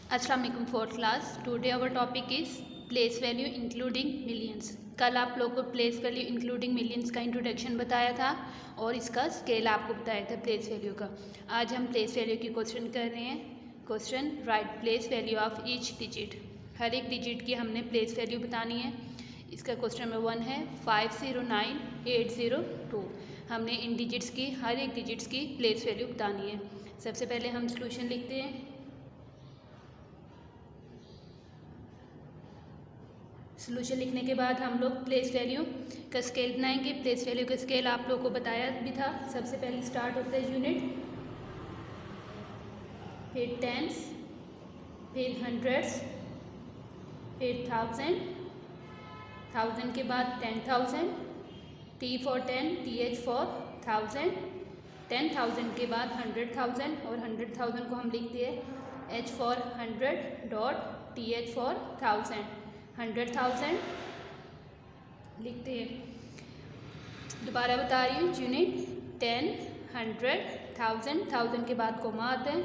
अस्सलाम वालेकुम fourth class. Today our topic is place value including millions. कल आप लोगों को प्लेस वैल्यू इंक्लूडिंग मिलियंस का इंट्रोडक्शन बताया था और इसका स्केल आपको बताया था प्लेस वैल्यू का। आज हम प्लेस वैल्यू की क्वेश्चन कर रहे हैं। Question right place value of each digit. हर एक डिजिट की हमने प्लेस वैल्यू बतानी है। इसका क्वेश्चन नंबर 1 है 509802। हमने इन डिजिट्स की हर एक डिजिट्स की प्लेस वैल्यू बतानी है। सबसे पहले हम सोल्यूशन लिखते हैं। सोल्यूशन लिखने के बाद हम लोग प्लेस वैल्यू का स्केल बनाएंगे। प्लेस वैल्यू का स्केल आप लोगों को बताया भी था। सबसे पहले स्टार्ट होता है यूनिट, फिर टेंस, फिर हंड्रेड्स, फिर थाउजेंड, थाउजेंड के बाद 10,000, T for 10, TH for thousand, 10,000 के बाद 100,000 और 100,000 को हम लिखते हैं H for 100 dot TH for thousand. 100,000 लिखते हैं। दोबारा बता रही हूँ, यूनिट 10, 100, 1000, 1000 के बाद कोमा आते हैं,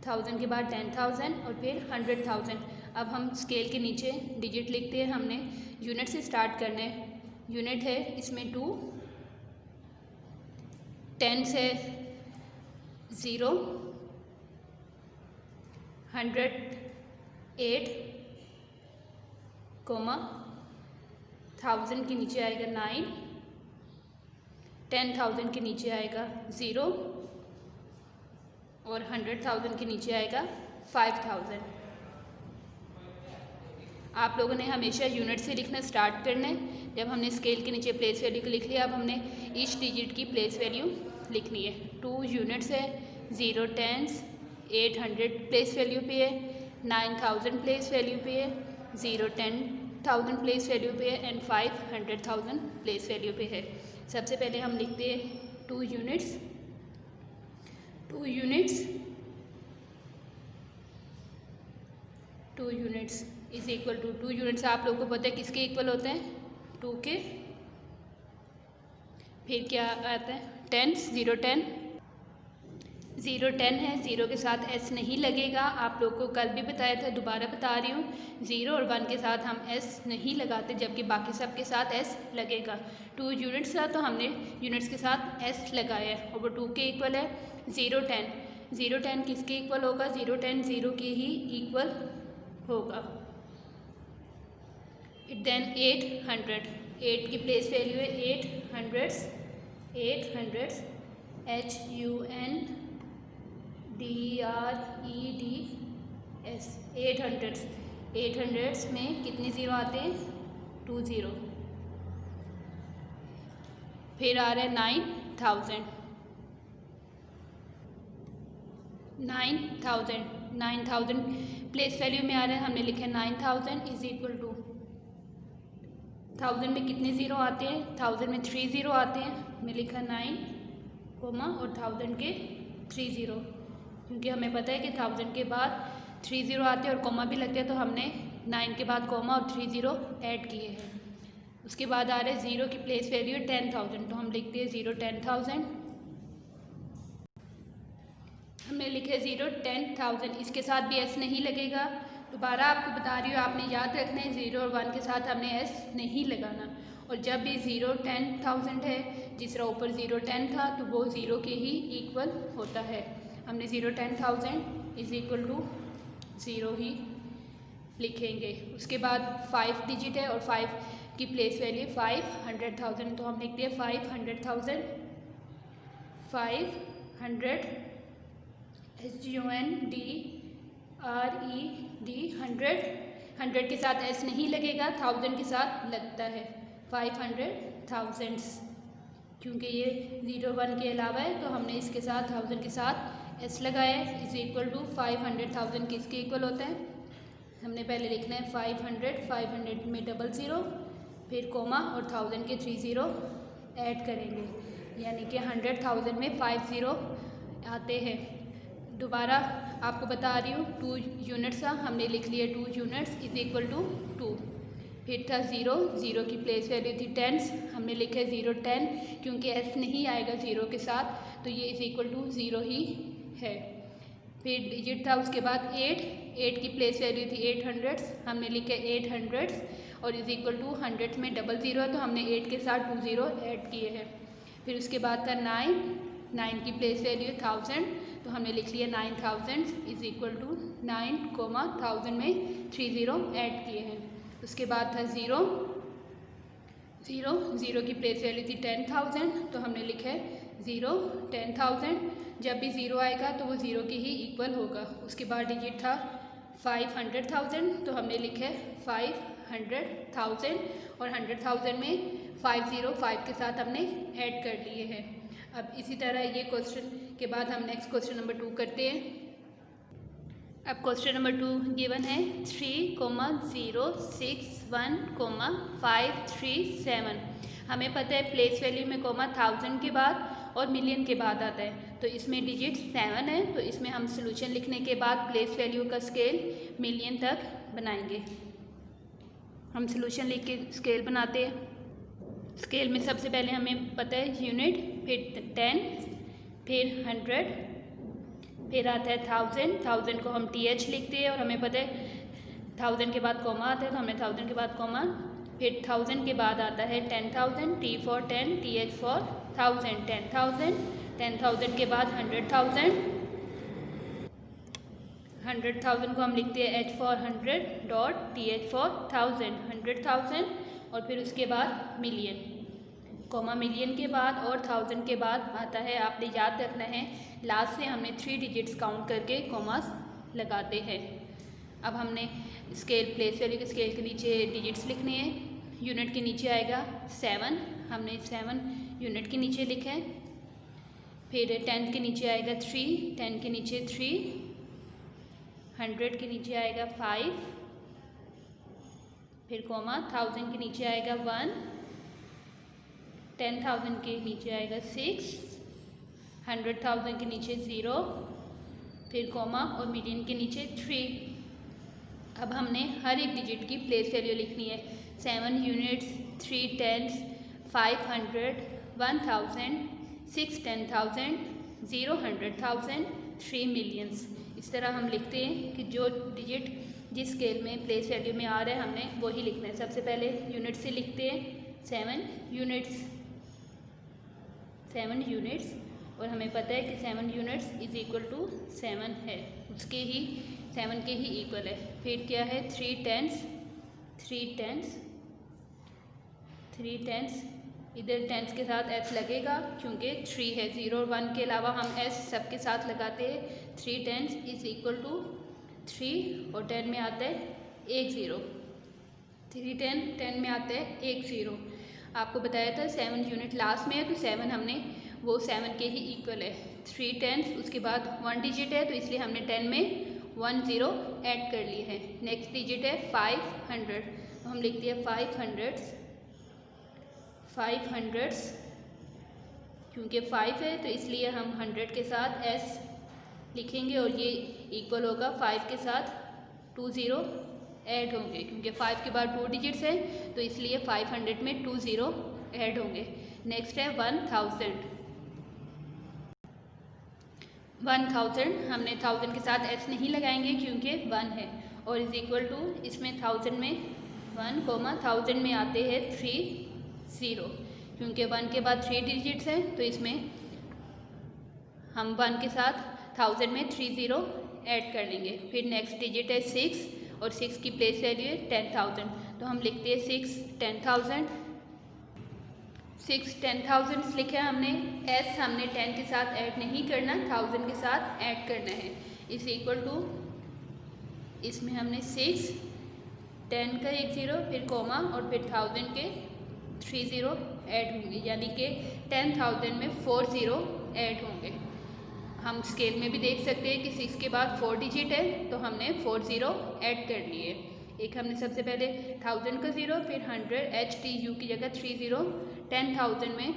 1000 के बाद 10,000 और फिर 100,000। अब हम स्केल के नीचे डिजिट लिखते हैं। हमने यूनिट से स्टार्ट करना है। यूनिट है इसमें 2, 10 से 0, 100 8, कोमा 1000 के नीचे आएगा 9, 10,000 के नीचे आएगा 0 और 100,000 के नीचे आएगा 5,000। आप लोगों ने हमेशा यूनिट से लिखना स्टार्ट करना है। जब हमने स्केल के नीचे प्लेस वैल्यू को लिख लिया, अब हमने ईच डिजिट की प्लेस वैल्यू लिखनी है। 2 यूनिट्स है, 0 टेंस, 800 प्लेस वैल्यू पे है, 9,000 प्लेस वैल्यू पे है, 0 10,000 प्लेस वैल्यू पे है एंड 500,000 प्लेस वैल्यू पे है। सबसे पहले हम लिखते हैं 2 units. 2 units is equal to 2 units आप लोगों को पता है किसके इक्वल होते हैं? 2 के। फिर क्या आता है? टेंस, 0 10, 0 10 है, 0 के साथ S नहीं लगेगा। आप लोग को कल भी बताया था, दोबारा बता रही हूँ, 0 और 1 के साथ हम S नहीं लगाते, जबकि बाकी सब के साथ S लगेगा। 2 यूनिट्स था तो हमने यूनिट्स के साथ S लगाया है और वो 2 के इक्वल है। 0 10, 0 10 किसके इक्वल होगा? 0 10 0 के ही इक्वल होगा। देन 800, 8 की प्लेस वैल्यू है 800, 800 HUNDREDS 800। 800 में कितने ज़ीरो आते हैं? 2 ज़ीरो। फिर आ रहा है 9,000, 9,000 प्लेस वैल्यू में आ रहा है। हमने लिखा 9,000 इज इक्वल टू 1000 में कितने ज़ीरो आते हैं? 1000 में 3 ज़ीरो आते हैं। मैं लिखा 9 कोमा और 1000 के 3 ज़ीरो, क्योंकि हमें पता है कि 1000 के बाद 3 ज़ीरो आते हैं और कोमा भी लगते हैं, तो हमने 9 के बाद कोमा और 3 ज़ीरो ऐड किए हैं। उसके बाद आ रहे हैं ज़ीरो की प्लेस वैल्यू 10,000, तो हम लिखते हैं 0 10,000। हमने लिखे 0 10,000, इसके साथ भी S नहीं लगेगा। दोबारा आपको बता रही हूँ, आपने याद रखना है 0 और 1 के साथ हमने S नहीं लगाना। और जब भी 0 10,000 है, जिस तरह ऊपर 0 10 था, तो वो 0 के ही इक्वल होता है। हमने 0 10,000 इज इक्वल टू 0 ही लिखेंगे। उसके बाद 5 डिजिट है और 5 की प्लेस वैल्यू 500,000, तो हम लिखते हैं 500,000, 500 HUNDRED 100। 100 के साथ S नहीं लगेगा, 1000 के साथ लगता है। 500,000, क्योंकि ये 0 1 के अलावा है, तो हमने इसके साथ 1000 के साथ S लगाया है। इज इक्वल टू 500,000 किसके इक्वल होता है? हमने पहले लिखना है 500, 500 में 00, फिर कोमा और 1000 के 3 ज़ीरो ऐड करेंगे, यानी कि 100,000 में 5 ज़ीरो आते हैं। दोबारा आपको बता रही हूँ, 2 यूनिट्स था, हमने लिख लिया 2 यूनिट्स इज इक्वल टू 2। फिर था 0, 0 की प्लेस वैल्यू थी टेंस, हमने लिखा है 0 10, क्योंकि S नहीं आएगा 0 के साथ, तो ये इज इक्वल टू 0 ही है। फिर डिजिट था उसके बाद 8 की प्लेस वैल्यू थी 800, हमने लिखे 800 और इज इक्वल टू 100 में डबल ज़ीरो है तो हमने 8 के साथ 2 ज़ीरो ऐड किए हैं। फिर उसके बाद था 9 की प्लेस वैल्यू 1000 तो हमने लिख लिया 9000 इज इक्वल टू 9, 1000 में 3 ज़ीरो ऐड किए हैं। उसके बाद था ज़ीरो की प्लेस वैल्यू थी 10,000 तो हमने लिखा है 10,000। जब भी ज़ीरो आएगा तो वो ज़ीरो के ही इक्वल होगा। उसके बाद डिजिट था 500,000 तो हमने लिखा है 500,000 और 100,000 में 505 के साथ हमने ऐड कर लिए हैं। अब इसी तरह ये क्वेश्चन के बाद हम नेक्स्ट क्वेश्चन नंबर 2 करते हैं। अब क्वेश्चन नंबर 2 गिवन है 3,061,537। हमें पता है प्लेस वैल्यू में कोमा 1000 के बाद और मिलियन के बाद आता है, तो इसमें डिजिट 7 है तो इसमें हम सोल्यूशन लिखने के बाद प्लेस वैल्यू का स्केल मिलियन तक बनाएंगे। हम सोल्यूशन लिख के स्केल बनाते हैं। स्केल में सबसे पहले हमें पता है यूनिट, फिर 10, फिर 100, फिर आता है 1000 को हम TH लिखते हैं और हमें पता है 1000 के बाद कॉमा आता है तो हमने 1000 के बाद कॉमा, फिर 1000 के बाद आता है 10,000, T for 10, TH for 1000, 10,000 के बाद 100,000 को हम लिखते हैं H for 100 dot TH for 100,000 और फिर उसके बाद मिलियन, कॉमा मिलियन के बाद और 1000 के बाद आता है, आपने याद रखना है लास्ट से हमने 3 डिजिट्स काउंट करके कॉमास लगाते हैं। अब हमने स्केल प्लेस वैल्यू के स्केल के नीचे डिजिट्स लिखने हैं। यूनिट के नीचे आएगा 7, हमने 7 यूनिट के नीचे लिखा है। फिर 10 के नीचे आएगा 3, 10 के नीचे 3, 100 के नीचे आएगा 5, फिर कॉमा 1000 के नीचे आएगा 1, 10,000 के नीचे आएगा 6, 100,000 के नीचे 0, फिर कॉमा और मिलियन के नीचे 3। अब हमने हर एक डिजिट की प्लेस वैल्यू लिखनी है। 7 यूनिट्स, 3 टेंस, 500, 1000, 6 10,000, 0 100,000, 3 मिलियंस। इस तरह हम लिखते हैं कि जो डिजिट जिस स्केल में प्लेस वैल्यू में आ रहा है हमने वही लिखना है। सबसे पहले यूनिट से लिखते हैं 7 यूनिट्स और हमें पता है कि 7 यूनिट्स इज इक्वल टू 7 है, उसके ही 7 के ही इक्वल है। फिर क्या है 3 टेंस, इधर टेंस के साथ S लगेगा क्योंकि 3 है, 0 और 1 के अलावा हम S सबके साथ लगाते हैं। 3 टेंस इज इक्वल टू 3 और 10 में आता है 1 0, 3 10 में आता है 1 0। आपको बताया था 7 यूनिट लास्ट में है तो 7 हमने वो 7 के ही इक्वल है। 3 टेंस उसके बाद 1 डिजिट है तो इसलिए हमने 10 में 1 0 ऐड कर लिए हैं। नेक्स्ट डिजिट है 500 तो हम लिखते हैं 500 क्योंकि 5 है तो इसलिए हम 100 के साथ S लिखेंगे और ये इक्वल होगा 5 के साथ 2 0 ऐड होंगे क्योंकि 5 के बाद 2 डिजिट्स हैं तो इसलिए 500 में 2 0 ऐड होंगे। नेक्स्ट है 1000 हमने 1000 के साथ S नहीं लगाएंगे क्योंकि 1 है और इज इक्वल टू इसमें 1000 में 1 कोमा 1000 में आते हैं 3 0 क्योंकि 1 के बाद 3 डिजिट्स हैं तो इसमें हम 1 के साथ 1000 में 3 0 ऐड कर लेंगे। फिर नेक्स्ट डिजिट है 6 और 6 की प्लेस वैल्यू है 10,000 तो हम लिखते हैं 6 10,000 लिखा है हमने। S हमने 10 के साथ ऐड नहीं करना, 1000 के साथ ऐड करना है। इस इक्वल टू इसमें हमने 6 10 का 1 0 फिर कोमा और फिर 1000 के 3 0 ऐड होंगे यानी कि 10,000 में 4 0 ऐड होंगे। हम स्केल में भी देख सकते हैं कि 6 के बाद 4 डिजिट है तो हमने 4 0 ऐड कर लिए। एक हमने सबसे पहले 1000 का 0 फिर 100 HTU की जगह 3 0, 10,000 में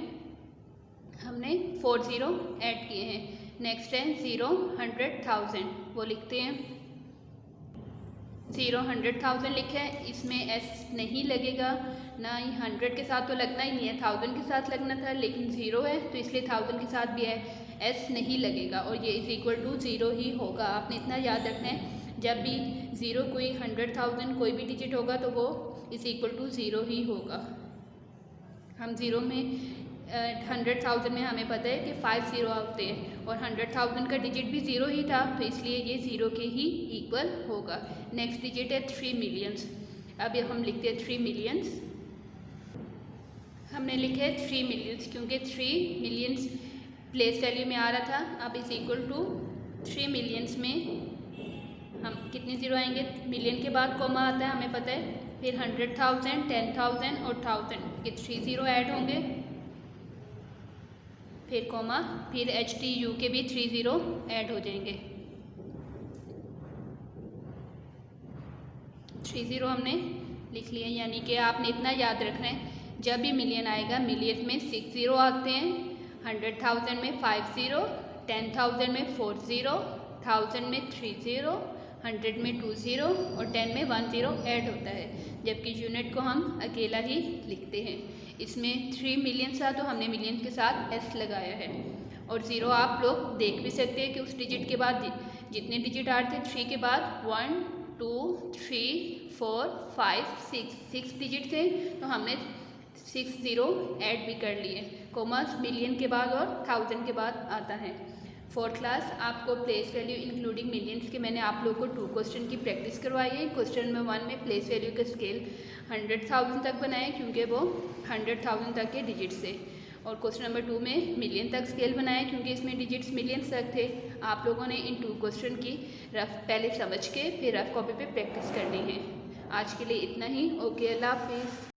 हमने 4 0 ऐड किए हैं। नेक्स्ट है 0 100,000 वो लिखते हैं 0 100,000 लिखा है, इसमें एस नहीं लगेगा, ना ही 100 के साथ तो लगना ही नहीं है, 1000 के साथ लगना था, लेकिन 0 है तो इसलिए 1000 के साथ भी है, एस नहीं लगेगा और ये इज़ इक्वल टू 0 ही होगा। आपने इतना याद रखना है, जब भी 0 कोई 100,000 कोई भी डिजिट होगा तो वो इज़ इक्वल टू 0 ही होगा। हम 0 में 100,000 में हमें पता है कि 5 0 आते हैं और 100,000 का डिजिट भी 0 ही था, तो इसलिए ये 0 के ही इक्वल होगा। नेक्स्ट डिजिट है 3 मिलियंस। अब हम लिखते हैं 3 मिलियंस। हमने लिखे है 3 मिलियंस क्योंकि 3 मिलियंस प्लेस वैल्यू में आ रहा था। अब इज़ इक्वल टू 3 मिलियंस में हम कितने ज़ीरो आएंगे, मिलियन के बाद कॉमा आता है हमें पता है, फिर 100,000 10,000 और 1000 के 3 ज़ीरो ऐड होंगे, फिर कॉमा, फिर HTU के भी 3 ज़ीरो ऐड हो जाएंगे। 3 ज़ीरो हमने लिख लिए, यानी कि आपने इतना याद रखना है, जब भी मिलियन आएगा मिलियन में 6 ज़ीरो आते हैं, 100,000 में 5 ज़ीरो, 10,000 में 4 ज़ीरो, 1000 में 3 ज़ीरो, 100 में 2 ज़ीरो और 10 में 1 ज़ीरो ऐड होता है, जबकि यूनिट को हम अकेला ही लिखते हैं। इसमें 3 मिलियन था तो हमने मिलियन के साथ एस लगाया है। और ज़ीरो आप लोग देख भी सकते हैं कि उस डिजिट के बाद जितने डिजिट आ रहे थे 3 के बाद 1 2 3 4 5 6 डिजिट थे, तो हमने 6 ज़ीरो ऐड भी कर लिए। कॉमर्स मिलियन के बाद और 1000 के बाद आता है। 4th क्लास आपको प्लेस वैल्यू इंक्लूडिंग मिलियंस के मैंने आप लोगों को 2 क्वेश्चन की प्रैक्टिस करवाई है। क्वेश्चन नंबर 1 में प्लेस वैल्यू का स्केल 100,000 तक बनाया क्योंकि वो 100,000 तक के डिजिट्स थे, और क्वेश्चन नंबर 2 में मिलियन तक स्केल बनाया क्योंकि इसमें डिजिट्स मिलियंस तक थे। आप लोगों ने इन 2 क्वेश्चन की रफ पहले समझ के फिर रफ कॉपी पे प्रैक्टिस करनी है। आज के लिए इतना ही। ओके, अल्लाह हाफिज़।